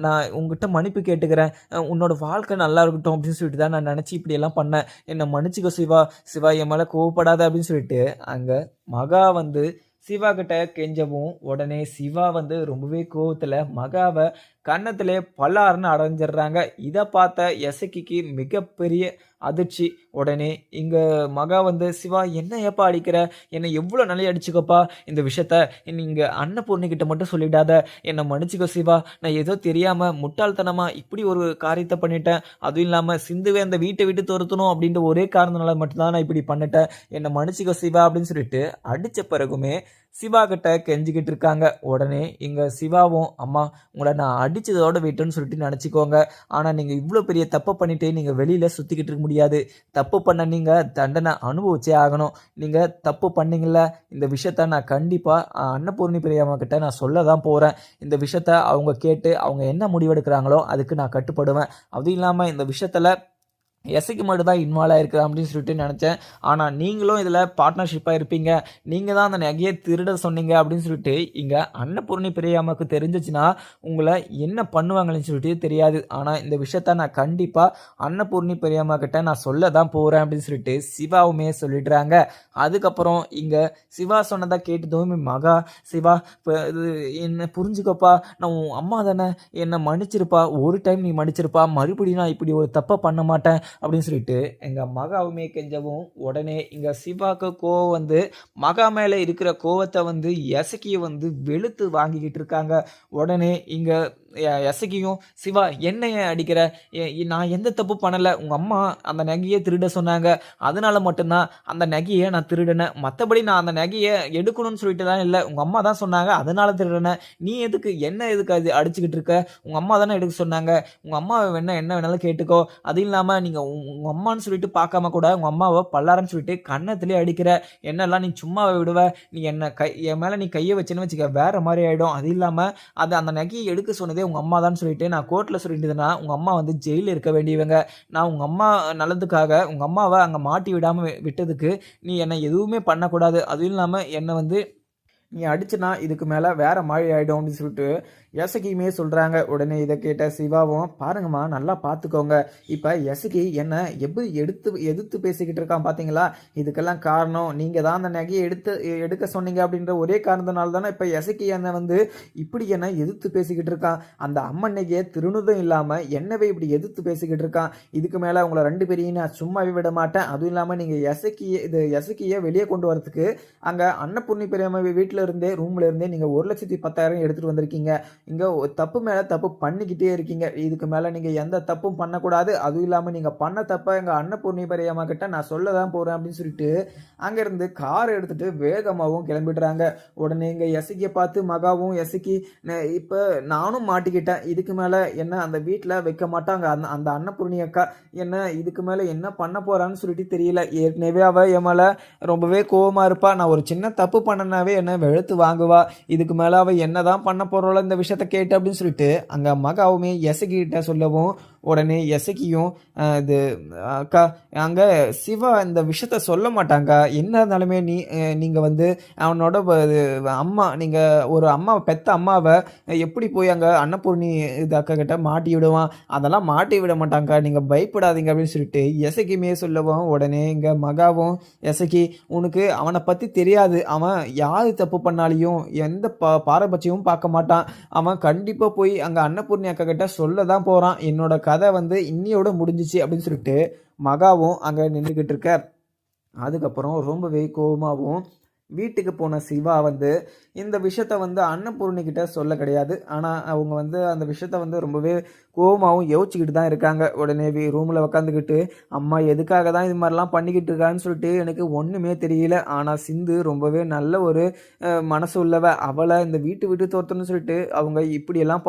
நான் உங்ககிட்ட மன்னிப்பு கேட்டுக்கிறேன். உன்னோட வாழ்க்கை நல்லா இருக்கட்டும் அப்படின்னு சொல்லிட்டு தான் நான் நினச்சி இப்படியெல்லாம் பண்ணேன். என்னை மன்னிச்சிக்கோ சிவா. சிவா என் மேலே கோவப்படாத அப்படின்னு சொல்லிட்டு அங்கே மகா வந்து சிவா கிட்ட கெஞ்சவும், உடனே சிவா வந்து ரொம்பவே கோவத்தில் மகாவை கன்னத்திலே பல்லாருன்னு அடைஞ்சிடுறாங்க. இதை பார்த்த எசக்கிக்கு மிகப்பெரிய அதிர்ச்சி. உடனே இங்கே மகா வந்து, சிவா என்ன ஏப்பா அடிக்கிற, என்னை எவ்வளோ நல்லா அடிச்சுக்கப்பா, இந்த விஷயத்த இங்கே அன்னபூர்ணிக்கிட்ட மட்டும் சொல்லிடாத, என்னை மன்னிச்சிக்கோ சிவா. நான் ஏதோ தெரியாமல் முட்டாள்தனமாக இப்படி ஒரு காரியத்தை பண்ணிட்டேன். அதுவும் இல்லாமல் சிந்துவே அந்த வீட்டை விட்டு துரத்தணும் அப்படின்ற ஒரே காரணத்தினால மட்டும்தான் நான் இப்படி பண்ணிட்டேன். என்னை மன்னிச்சிக்கோ சிவா அப்படின்னு சொல்லிட்டு அடித்த பிறகுமே சிவா கிட்ட கெஞ்சிக்கிட்டு இருக்காங்க. உடனே இங்க சிவாவும், அம்மா உங்களை நான் அடிச்சதோட விட்டுன்னு சொல்லிட்டு நினச்சிக்கோங்க. ஆனால் நீங்கள் இவ்வளோ பெரிய தப்பு பண்ணிட்டு நீங்கள் வெளியில் சுற்றிக்கிட்டு இருக்க முடியாது. தப்பு பண்ண நீங்கள் தண்டனை அனுபவிச்சே ஆகணும். நீங்கள் தப்பு பண்ணீங்கள, இந்த விஷயத்த நான் கண்டிப்பாக அன்னபூர்ணி பிரியம்மா கிட்ட நான் சொல்ல தான் போகிறேன். இந்த விஷயத்த அவங்க கேட்டு அவங்க என்ன முடிவெடுக்கிறாங்களோ அதுக்கு நான் கட்டுப்படுவேன். அதுவும் இல்லாமல் இந்த விஷயத்தில் எஸ்ஐக்கு மட்டும் தான் இன்வால்வ் ஆகிருக்கிறேன் அப்படின்னு சொல்லிட்டு நினச்சேன். ஆனால் நீங்களும் இதில் பார்ட்னர்ஷிப்பாக இருப்பீங்க, நீங்கள் தான் அந்த நகையை திருட சொன்னீங்க அப்படின்னு சொல்லிட்டு இங்கே அன்னபூர்ணி பிரியாமாவுக்கு தெரிஞ்சிச்சுன்னா உங்களை என்ன பண்ணுவாங்கன்னு சொல்லிட்டு தெரியாது. ஆனால் இந்த விஷயத்த நான் கண்டிப்பாக அன்னபூர்ணி பிரியாமா கிட்ட நான் சொல்ல தான் போகிறேன் அப்படின்னு சொல்லிட்டு சிவாவுமே சொல்லிடுறாங்க. அதுக்கப்புறம் இங்கே சிவா சொன்னதை கேட்டதும் மகா, சிவா இது என்ன புரிஞ்சுக்கப்பா, நான் உன் அம்மா தானே, என்னை மன்னிச்சிருப்பா, ஒரு டைம் நீ மன்னிச்சிருப்பா, மறுபடியும் நான் இப்படி ஒரு தப்பை பண்ண மாட்டேன் அப்படின்னு சொல்லிட்டு எங்கள் மகாவுமே கெஞ்சவும், உடனே இங்கே சிவாக்கு கோவம் வந்து மகா மேலே இருக்கிற கோவத்தை வந்து எசக்கியை வந்து வெளுத்து வாங்கிக்கிட்டு இருக்காங்க. உடனே இங்கே எசக்கியும், சிவா என்னைய அடிக்கிற, நான் எந்த தப்பு பண்ணலை, உங்கள் அம்மா அந்த நகையை திருட சொன்னாங்க, அதனால மட்டும்தான் அந்த நகையை நான் திருடினேன், மற்றபடி நான் அந்த நகையை எடுக்கணும்னு சொல்லிட்டு தான் இல்லை, உங்கள் அம்மா தான் சொன்னாங்க அதனால திருடினேன், நீ எதுக்கு என்ன எதுக்கு அது அடிச்சுக்கிட்டு இருக்க, உங்கள் அம்மா தானே எடுக்க சொன்னாங்க, உங்கள் அம்மா என்ன வேணாலும் கேட்டுக்கோ, அது இல்லாமல் நீங்கள் உங்கள் அம்மான்னு சொல்லிட்டு பார்க்காம கூட உங்கள் அம்மாவை பல்லாரன்னு சொல்லிட்டு கன்னத்திலே அடிக்கிற, என்னெல்லாம் நீ சும்மாவை விடுவ, நீ என்ன என் மேலே நீ கையை வச்சுன்னு வச்சுக்க வேற மாதிரி ஆகிடும், அது இல்லாமல் அது அந்த நகையை எடுக்க சொன்னதே உங்கள் அம்மா தான் சொல்லிட்டு நான் கோர்ட்டில் சொல்லிட்டுதுன்னா உங்கள் அம்மா வந்து ஜெயிலில் இருக்க வேண்டியவங்க, நான் உங்கள் அம்மா நல்லதுக்காக உங்கள் அம்மாவை அங்கே மாட்டி விடாமல் விட்டதுக்கு நீ என்னை எதுவுமே பண்ணக்கூடாது, அதுவும் இல்லாமல் என்னை வந்து நீ அடிச்சுனா இதுக்கு மேலே வேற மாதிரி ஆகிடும் அப்படின்னு சொல்லிட்டு எசகியுமே சொல்கிறாங்க. உடனே இதை கேட்ட சிவாவும், பாருங்கம்மா நல்லா பார்த்துக்கோங்க, இப்போ எசகி என்னை எப்படி எதிர்த்து பேசிக்கிட்டு இருக்கான் பார்த்தீங்களா, இதுக்கெல்லாம் காரணம் நீங்கள் தான் அந்த நகையை எடுக்க சொன்னீங்க அப்படின்ற ஒரே காரணத்தினால தானே இப்போ எசகி என்னை வந்து இப்படி என்னை எதிர்த்து பேசிக்கிட்டு இருக்கான், அந்த அம்மன் நகையை திருணுதும் இல்லாமல் என்னவே இப்படி எதிர்த்து பேசிக்கிட்டு இருக்கான், இதுக்கு மேலே உங்களை ரெண்டு பேரையும் நான் சும்மாவே விட மாட்டேன், அதுவும் இல்லாமல் நீங்கள் எசக்கியை வெளியே கொண்டு வரதுக்கு அங்கே அன்னபூர்ணி பெரியம்மா வீட்டில் இருந்தே ரூம்ல இருந்தே நீங்கள் 1,10,000 எடுத்துகிட்டு வந்திருக்கீங்க, இங்கே தப்பு மேலே தப்பு பண்ணிக்கிட்டே இருக்கீங்க, இதுக்கு மேலே நீங்கள் எந்த தப்பும் பண்ணக்கூடாது, அதுவும் இல்லாமல் நீங்கள் பண்ண தப்பை எங்கள் அன்னபூர்ணி பெரியம்மா கிட்ட நான் சொல்ல தான் போகிறேன் அப்படின்னு சொல்லிட்டு அங்கேருந்து கார் எடுத்துகிட்டு வேகமாகவும் கிளம்பிடுறாங்க. உடனே இங்கே எசக்கியை பார்த்து மகாவும், எசக்கி இப்போ நானும் மாட்டிக்கிட்டேன், இதுக்கு மேலே என்ன அந்த வீட்டில் வைக்க மாட்டாங்க, அந்த அன்னபூர்ணி அக்கா என்ன இதுக்கு மேலே என்ன பண்ண போகிறான்னு சொல்லிட்டு தெரியல, ஏற்கனவே அவள் என் மேலே ரொம்பவே கோவமாக இருப்பா, நான் ஒரு சின்ன தப்பு பண்ணனாவே என்ன வெளுத்து வாங்குவா, இதுக்கு மேலே அவள் என்ன தான் பண்ண போகிறோம் இந்த விஷயத்த கேட்டு அப்படின்னு சொல்லிட்டு அங்கே மகாவுமே எசகிட்ட சொல்லவும், உடனே எசகியும் இது அக்கா அங்கே சிவா இந்த விஷயத்த சொல்ல மாட்டாங்க, என்ன இருந்தாலுமே நீங்கள் வந்து அவனோட அம்மா, நீங்கள் ஒரு அம்மா பெத்த அம்மாவை எப்படி போய் அங்கே அன்னபூர்ணி இது அக்கா கிட்ட மாட்டி விடுவான், அதெல்லாம் மாட்டி விட மாட்டாங்க, நீங்கள் பயப்படாதீங்க அப்படின்னு சொல்லிட்டு எசகியுமே சொல்லவும், உடனே இங்கே மகாவும், எசகி உனக்கு அவனை பற்றி தெரியாது, அவன் யார் தப்பு பண்ணாலையும் எந்த பாரபட்சமும் பார்க்க மாட்டான், அவன் கண்டிப்பாக போய் அங்கே அன்னபூர்ணி அக்கா கிட்ட சொல்ல தான் போகிறான், என்னோட கதை வந்து இன்னையோட முடிஞ்சிச்சு அப்படின்னு சொல்லிட்டு மகாவும் அங்கே நின்றுக்கிட்டு இருக்க. அதுக்கப்புறம் ரொம்பவே கோபமாகவும் வீட்டுக்கு போன சிவா வந்து இந்த விஷயத்த வந்து அன்னபூர்ணி கிட்ட சொல்ல கிடையாது, ஆனால் அவங்க வந்து அந்த விஷயத்த வந்து ரொம்பவே கோபமாகவும் யோசிச்சுக்கிட்டு தான் இருக்காங்க. உடனே ரூமில் உக்காந்துக்கிட்டு, அம்மா எதுக்காக தான் இது மாதிரிலாம் பண்ணிக்கிட்டு இருக்கான்னு சொல்லிட்டு எனக்கு ஒன்றுமே தெரியல, ஆனால் சிந்து ரொம்பவே நல்ல ஒரு மனசு உள்ளவ, அவளை இந்த வீட்டு தோர்த்தணும்னு சொல்லிட்டு அவங்க இப்படியெல்லாம்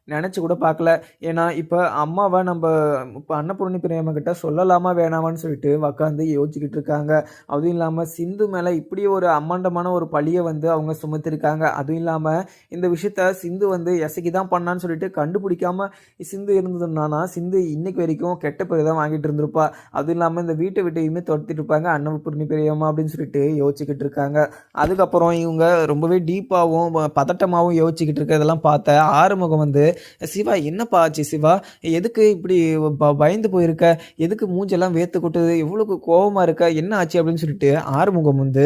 நினச்சி கூட பார்க்கல, ஏன்னா இப்போ அம்மாவை நம்ம இப்போ அன்னபூர்ணி பிரியம்மா கிட்ட சொல்லலாமா வேணாமான்னு சொல்லிட்டு உக்காந்து யோசிச்சுக்கிட்டு இருக்காங்க. அதுவும் இல்லாமல் சிந்து மேலே இப்படி ஒரு அம்மாண்டமான ஒரு பழியை வந்து அவங்க சுமத்திருக்காங்க. அதுவும் இல்லாமல் இந்த விஷயத்த சிந்து வந்து எசக்கி தான் பண்ணான்னு சொல்லிட்டு கண்டுபிடிக்காம சிந்து இருந்ததுன்னா சிந்து இன்னைக்கு வரைக்கும் கெட்ட பேர் தான் வாங்கிட்டு இருந்திருப்பா. அதுவும் இல்லாமல் இந்த வீட்டை விட்டையுமே துரத்திட்டு இருப்பாங்க அன்னபூர்ணி பிரியம்மா அப்படின்னு சொல்லிட்டு யோசிச்சுக்கிட்டு இருக்காங்க. அதுக்கப்புறம் இவங்க ரொம்பவே டீப்பாகவும் பதட்டமாகவும் யோசிச்சுக்கிட்டு இருக்கிறதெல்லாம் பார்த்த ஆறுமுகம் வந்து, சிவா என்னப்பா ஆச்சு சிவா, எதுக்கு இப்படி பயந்து போயிருக்க, எதுக்கு மூஞ்செல்லாம் வேர்த்து கொட்டுது, எவ்வளவு கோபமா இருக்க, என்ன ஆச்சு அப்படின்னு சொல்லிட்டு ஆறுமுகம் வந்து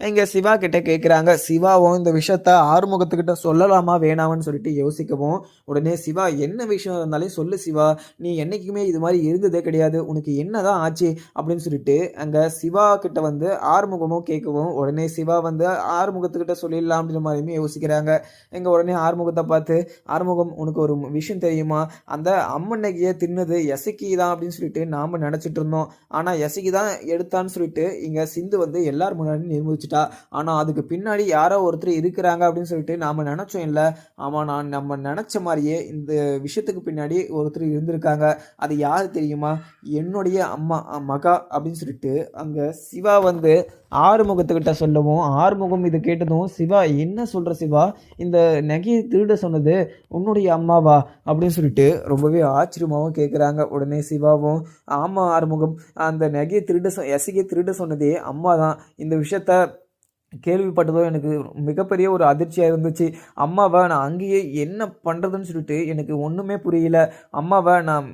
இங்கே சிவா கிட்ட கேட்குறாங்க. சிவாவும் இந்த விஷயத்த ஆறுமுகத்துக்கிட்ட சொல்லலாமா வேணாமான்னு சொல்லிட்டு யோசிக்கவும், உடனே சிவா என்ன விஷயம் இருந்தாலும் சொல்லு சிவா, நீ என்னைக்குமே இது மாதிரி இருந்ததே கிடையாது, உனக்கு என்னதான் ஆச்சு அப்படின்னு சொல்லிட்டு அங்கே சிவா கிட்ட வந்து ஆறுமுகமும் கேட்கவும், உடனே சிவா வந்து ஆறுமுகத்துக்கிட்ட சொல்லிடலாம் அப்படின்ற மாதிரியுமே யோசிக்கிறாங்க. எங்க உடனே ஆறுமுகத்தை பார்த்து, ஆறுமுகம் உனக்கு உனக்கு ஒரு விஷயம் தெரியுமா? அந்த அம்மன் நகையை தின்னது எசக்கி தான் அப்படின்னு சொல்லிட்டு நாம் நினச்சிட்டு இருந்தோம். ஆனால் எசக்கி தான் எடுத்தான்னு சொல்லிட்டு இங்கே சிந்து வந்து எல்லார் முன்னாடி நிரூபிச்சிட்டா. ஆனால் அதுக்கு பின்னாடி யாரோ ஒருத்தர் இருக்கிறாங்க அப்படின்னு சொல்லிட்டு நாம் நினச்சோம் இல்லை. ஆமாம், நம்ம நினச்ச மாதிரியே இந்த விஷயத்துக்கு பின்னாடி ஒருத்தர் இருந்திருக்காங்க. அது யார் தெரியுமா? என்னுடைய அம்மா மகா அப்படின்னு சொல்லிட்டு அங்கே சிவா வந்து ஆறுமுகத்துக்கிட்ட சொல்லவும், ஆறுமுகம் இதை கேட்டதும், சிவா என்ன சொல்கிற சிவா, இந்த நகையை திருட சொன்னது உன்னுடைய அம்மாவா அப்படின்னு சொல்லிட்டு ரொம்பவே ஆச்சரியமாகவும் கேட்குறாங்க. உடனே சிவாவும், ஆமாம் ஆறுமுகம், அந்த நகையை எசகியை திருட சொன்னதே அம்மா தான். இந்த விஷயத்த கேள்விப்பட்டதும் எனக்கு மிகப்பெரிய ஒரு அதிர்ச்சியாக இருந்துச்சு. அம்மாவை நான் அங்கேயே என்ன பண்ணுறதுன்னு சொல்லிட்டு எனக்கு ஒன்றுமே புரியல. அம்மாவை நான்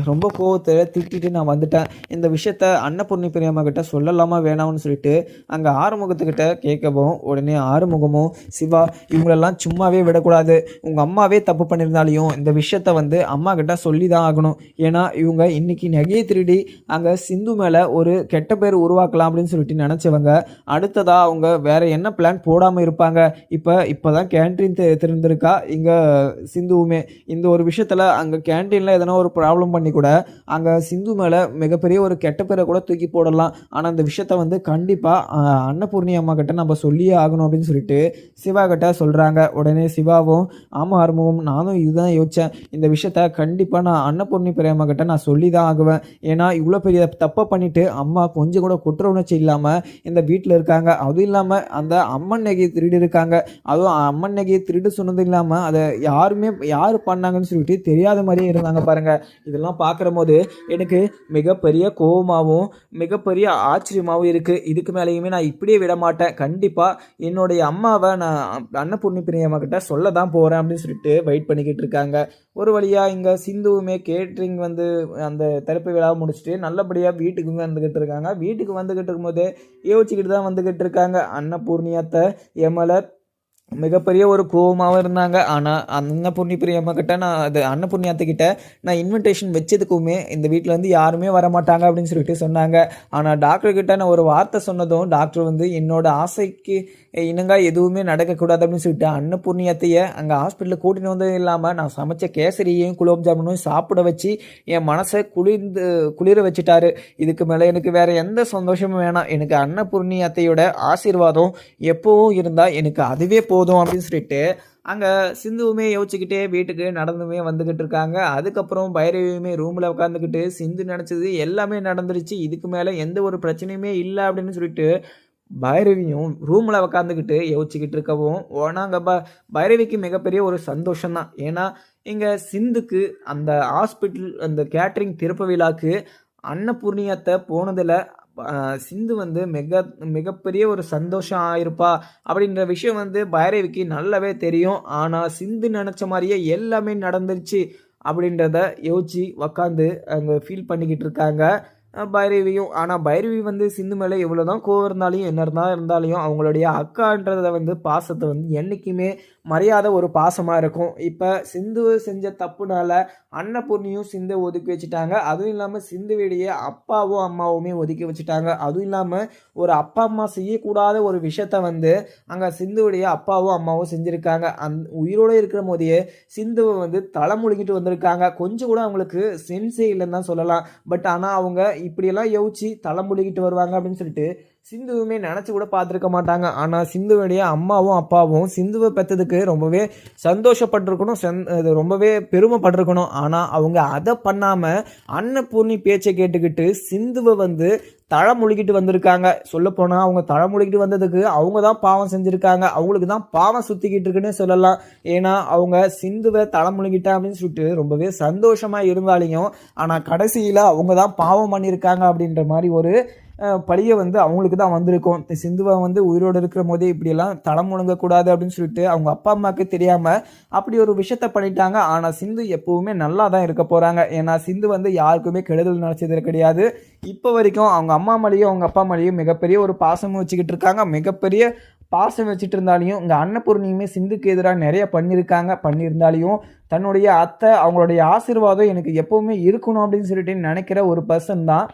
ரொம்ப கோவத்தை திட்டிட்டு நான் வந்துட்டேன். இந்த விஷயத்த அன்னபூர்ணி பெரியம்மா கிட்ட சொல்லலாமா வேணாம்னு சொல்லிட்டு அங்கே ஆறுமுகத்துக்கிட்ட கேட்கவும், உடனே ஆறுமுகமும், சிவா இவங்களெல்லாம் சும்மாவே விடக்கூடாது. உங்கள் அம்மாவே தப்பு பண்ணியிருந்தாலையும் இந்த விஷயத்த வந்து அம்மா கிட்ட சொல்லி தான் ஆகணும். ஏன்னா இவங்க இன்னைக்கு நகையை திருடி அங்கே சிந்து மேலே ஒரு கெட்ட பேர் உருவாக்கலாம் அப்படின்னு சொல்லிட்டு நினச்சவங்க அடுத்ததாக அவங்க வேற என்ன பிளான் போடாமல் இருப்பாங்க. இப்போ தான் கேன்டீன் திறந்திருக்கா இங்கே சிந்துவுமே. இந்த ஒரு விஷயத்தில் அங்கே கேன்டீனில் எதனா ஒரு ப்ராப்ளம் பண்ணி கூட அங்கே சிந்து மேலே மிகப்பெரிய ஒரு கெட்ட பேரை கூட தூக்கி போடலாம். ஆனால் இந்த விஷயத்த வந்து கண்டிப்பாக அன்னபூர்ணி அம்மா கிட்ட நம்ம சொல்லியே ஆகணும் அப்படின்னு சொல்லிட்டு சிவா கிட்ட சொல்கிறாங்க. உடனே சிவாவும், ஆமாம் ஆறுமுகம், நானும் இதுதான் யோசித்தேன். இந்த விஷயத்த கண்டிப்பாக நான் அன்னபூர்ணி பெரியம்மா கிட்ட நான் சொல்லி தான் ஆகுவேன். ஏன்னா இவ்வளோ பெரிய தப்பை பண்ணிவிட்டு அம்மா கொஞ்சம் கூட குற்ற உணர்ச்சி இல்லாமல் இந்த வீட்டில் இருக்காங்க. அதுவும் இல்லாமல் அந்த அம்மன் நகையை திருடி இருக்காங்க. அதுவும் அம்மன் நகையை திருடு சொன்னது இல்லாமல் அதை யார் பண்ணாங்கன்னு சொல்லிட்டு தெரியாத மாதிரியே இருந்தாங்க பாருங்க. இதெல்லாம் பார்க்குற போது எனக்கு மிகப்பெரிய கோபமாகவும் மிகப்பெரிய ஆச்சரியமாகவும் இருக்குது. இதுக்கு மேலேயுமே நான் இப்படியே விட மாட்டேன். கண்டிப்பாக என்னுடைய அம்மாவை நான் அன்னபூர்ணி பிரியம்மா கிட்ட சொல்ல தான் போகிறேன் அப்படின்னு சொல்லிட்டு வெயிட் பண்ணிக்கிட்டு இருக்காங்க. ஒரு வழியாக இங்கே சிந்துவுமே கேட்ரிங் வந்து அந்த திறப்பு விழாவை முடிச்சுட்டு நல்லபடியாக வீட்டுக்கு வந்துக்கிட்டு இருக்காங்க. வீட்டுக்கு வந்துக்கிட்டு இருக்கும்போது யோசிச்சுக்கிட்டு தான் வந்துக்கிட்டு இருக்காங்க. அன்னபூர்ணியத்தை எமலை மிகப்பெரிய ஒரு கோபமாகவும் இருந்தாங்க. ஆனால் அன்னபூர்ணி பிரியம்மா கிட்ட அன்னபூர்ணி அத்தைக்கிட்ட நான் இன்விடேஷன் வச்சதுக்குமே இந்த வீட்டில் வந்து யாருமே வரமாட்டாங்க அப்படின்னு சொல்லிட்டு சொன்னாங்க. ஆனால் டாக்டர்கிட்ட நான் ஒரு வார்த்தை சொன்னதும் டாக்டர் வந்து என்னோட ஆசைக்கு இனங்க எதுவுமே நடக்கக்கூடாது அப்படின்னு சொல்லிட்டு அன்னபூர்ணி அத்தையை அங்கே ஹாஸ்பிட்டலில் கூட்டின்னு வந்தது இல்லாமல் நான் சமைச்ச கேசரியையும் குலோப் ஜாமுனும் சாப்பிட வச்சு என் மனசை குளிர வச்சுட்டாரு. இதுக்கு மேலே எனக்கு வேறு எந்த சந்தோஷமும் வேணாம். எனக்கு அன்னபூர்ணி அத்தையோட ஆசீர்வாதம் எப்போவும் இருந்தால் எனக்கு அதுவே போதும் அப்படின்னு சொல்லிட்டு அங்கே சிந்துவுமே யோசிச்சுக்கிட்டே வீட்டுக்கு நடந்துமே வந்துக்கிட்டு இருக்காங்க. அதுக்கப்புறம் பைரவியுமே ரூமில் உட்காந்துக்கிட்டு சிந்து நினச்சது எல்லாமே நடந்துருச்சு, இதுக்கு மேலே எந்த ஒரு பிரச்சனையுமே இல்லை அப்படின்னு சொல்லிட்டு பைரவியும் ரூமில் உட்காந்துக்கிட்டு யோசிச்சுக்கிட்டு இருக்கவும் நாங்கள் பைரவிக்கு மிகப்பெரிய ஒரு சந்தோஷம்தான். ஏன்னா இங்கே சிந்துக்கு அந்த ஹாஸ்பிட்டல் அந்த கேட்ரிங் திறப்பு விழாக்கு அன்னபூர்ணியத்தை போனதில் சிந்து வந்து மிகப்பெரிய ஒரு சந்தோஷம் ஆயிருப்பா அப்படின்ற விஷயம் வந்து பைரவிக்கு நல்லாவே தெரியும். ஆனால் சிந்து நினச்ச மாதிரியே எல்லாமே நடந்துருச்சு அப்படின்றத யோசிச்சு உக்காந்து அங்கே ஃபீல் பண்ணிக்கிட்டு இருக்காங்க பைரவியும். ஆனால் பைரவி வந்து சிந்து மேலே எவ்வளோ தான் கோவம் இருந்தாலையும் என்ன இருந்தாலையும் அவங்களுடைய அக்கான்றதை வந்து பாசத்தை வந்து என்றைக்குமே மரியாதை ஒரு பாசமாக இருக்கும். இப்போ சிந்து செஞ்ச தப்புனால அன்னபூர்ணியும் சிந்தை ஒதுக்கி வச்சுட்டாங்க. அதுவும் இல்லாமல் சிந்துவுடைய அப்பாவும் அம்மாவுமே ஒதுக்கி வச்சுட்டாங்க. அதுவும் இல்லாமல் ஒரு அப்பா அம்மா செய்யக்கூடாத ஒரு விஷயத்த வந்து அங்கே சிந்துவுடைய அப்பாவும் அம்மாவும் செஞ்சுருக்காங்க. உயிரோடு இருக்கிற போதையே சிந்துவை வந்து தலை முழுகிட்டு வந்திருக்காங்க. கொஞ்சம் கூட அவங்களுக்கு சென்ஸே இல்லைன்னு தான் சொல்லலாம். பட் ஆனால் அவங்க இப்படியெல்லாம் யோசிச்சு தலை முழுகிட்டு வருவாங்க அப்படின்னு சொல்லிட்டு சிந்துவுமே நினச்சி கூட பார்த்துருக்க மாட்டாங்க. ஆனால் சிந்துவுடைய அம்மாவும் அப்பாவும் சிந்துவை பெற்றதுக்கு ரொம்பவே சந்தோஷப்பட்டிருக்கணும், ரொம்பவே பெருமைப்பட்டிருக்கணும். ஆனால் அவங்க அதை பண்ணாமல் அன்னபூர்ணி பேச்சை கேட்டுக்கிட்டு சிந்துவை வந்து தலை முழுகிட்டு வந்திருக்காங்க. சொல்லப்போனால் அவங்க தலை முழுகிட்டு வந்ததுக்கு அவங்க தான் பாவம் செஞ்சுருக்காங்க. அவங்களுக்கு தான் பாவம் சுற்றிக்கிட்டு இருக்குன்னு சொல்லலாம். ஏன்னா அவங்க சிந்துவை தலை முழுகிட்டா அப்படின்னு சொல்லிட்டு ரொம்பவே சந்தோஷமாக இருந்தாலையும் ஆனால் கடைசியில் அவங்க தான் பாவம் பண்ணியிருக்காங்க அப்படின்ற மாதிரி ஒரு பழியை வந்து அவங்களுக்கு தான் வந்திருக்கும். சிந்துவை வந்து உயிரோடு இருக்கிற போதே இப்படியெல்லாம் தடம் முழுங்கக்கூடாது அப்படின்னு சொல்லிட்டு அவங்க அப்பா அம்மாவுக்கு தெரியாமல் அப்படி ஒரு விஷயத்த பண்ணிட்டாங்க. ஆனால் சிந்து எப்போவுமே நல்லா தான் இருக்க போகிறாங்க. ஏன்னா சிந்து வந்து யாருக்குமே கெடுதல் நினச்சது கிடையாது. இப்போ வரைக்கும் அவங்க அம்மா மேலேயும் அவங்க அப்பா மேலேயும் மிகப்பெரிய ஒரு பாசமும் வச்சுக்கிட்டு இருக்காங்க. மிகப்பெரிய பாசம் வச்சுட்டு இருந்தாலையும் இங்கே அன்னபூர்ணியுமே சிந்துக்கு எதிராக நிறைய பண்ணியிருந்தாலையும் தன்னுடைய அத்தை அவங்களுடைய ஆசீர்வாதம் எனக்கு எப்போவுமே இருக்கணும் அப்படின்னு சொல்லிட்டு நினைக்கிற ஒரு பர்சன் தான்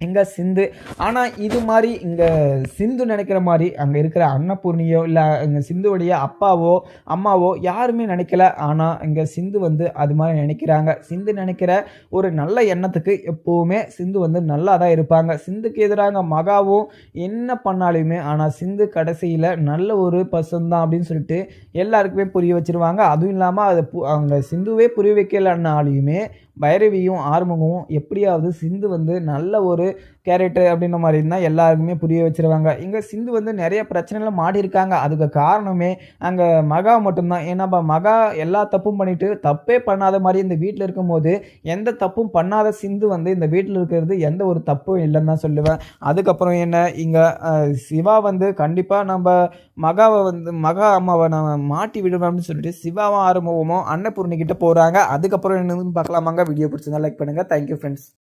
இங்கே சிந்து. ஆனால் இது மாதிரி இங்கே சிந்து நினைக்கிற மாதிரி அங்கே இருக்கிற அன்னபூர்ணியோ இல்லை இங்கே சிந்துவுடைய அப்பாவோ அம்மாவோ யாருமே நினைக்கல. ஆனால் இங்கே சிந்து வந்து அது மாதிரி நினைக்கிறாங்க. சிந்து நினைக்கிற ஒரு நல்ல எண்ணத்துக்கு எப்போவுமே சிந்து வந்து நல்லா தான் இருப்பாங்க. சிந்துக்கு எதிராக மகாவும் என்ன பண்ணாலுமே ஆனால் சிந்து கடைசியில் நல்ல ஒரு பர்சன் தான் அப்படின்னு சொல்லிட்டு எல்லாருக்குமே புரிய வச்சிருவாங்க. அதுவும் இல்லாமல் அதை அவங்க சிந்துவே புரிய வைக்கலன்னாலுமே பைரவியும் ஆறுமுகமும் எப்படியாவது சிந்து வந்து நல்ல ஒரு கேரக்டர் அப்படின்ற மாதிரி இருந்தால் எல்லாருக்குமே புரிய வச்சிருவாங்க. இங்கே சிந்து வந்து நிறைய பிரச்சனைகளை மாட்டியிருக்காங்க. அதுக்கு காரணமே அங்கே மகா மட்டும்தான். ஏன்னா மகா எல்லா தப்பும் பண்ணிட்டு தப்பே பண்ணாத மாதிரி இந்த வீட்டில் இருக்கும்போது எந்த தப்பும் பண்ணாத சிந்து வந்து இந்த வீட்டில் இருக்கிறது எந்த ஒரு தப்பும் இல்லைன்னு தான் சொல்லுவேன். அதுக்கப்புறம் என்ன இங்கே சிவா வந்து கண்டிப்பாக நம்ம மகா அம்மாவை நம்ம மாட்டி விடணும் அப்படின்னு சொல்லிட்டு சிவாவும் ஆறுமுகமும் அன்னபூர்ணி கிட்ட போகிறாங்க. அதுக்கப்புறம் என்னன்னு பார்க்கலாமாங்க. வீடியோ பிடிச்சிருந்தா லைக் பண்ணுங்கள். Thank you friends.